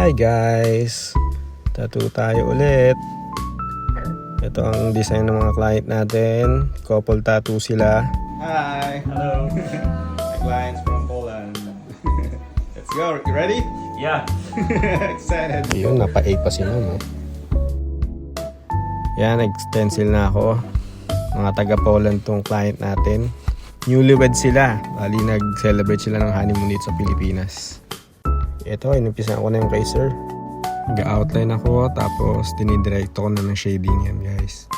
Hi guys! Tattoo tayo ulit. Ito ang design ng mga client natin. Couple tattoo sila. Hi! Hello! My clients from Poland. Let's go! You ready? Yeah. Excited! Yun, napa-8 pa si ma'am. Yan, nag-stencil na ako. Mga taga-Poland tong client natin. Newlywed sila. Bali, nag-celebrate sila ng honeymoon dito sa Pilipinas. Ito, inumpisan ko na yung razor. Nag-outline ako, tapos dinidirect ko na ng shading yan, guys.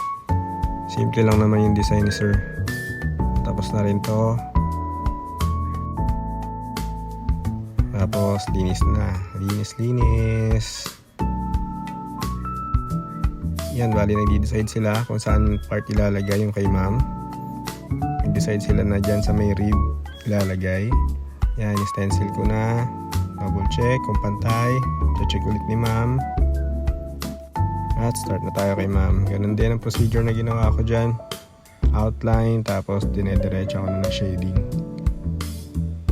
Simple lang naman yung design ni sir. Tapos na rin to. Tapos, linis na. Linis. Yan, bali nag-decide sila kung saan part ilalagay yung kay ma'am. Nag-decide sila na dyan sa may rib ilalagay. Yan, stencil ko na. Double check kung pantay. Check ulit ni ma'am. At start na tayo kay ma'am. Ganun din ang procedure na ginawa ko dyan. Outline, tapos dinediretso ako na ng shading.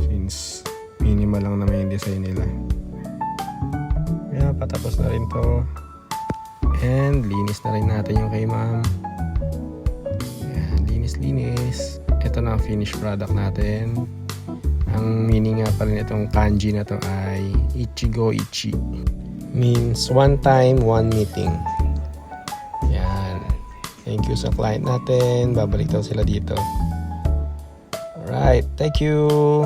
Since minimal lang naman yung design nila. Yan, patapos na rin to. And linis na rin natin yung kay ma'am. Yan, linis. Ito na ang finished product natin. Ang meaning nga pala nitong kanji na to ay Ichigo Ichi. Means one time, one meeting. Yan. Thank you sa client natin. Babalik daw sila dito. Alright, thank you.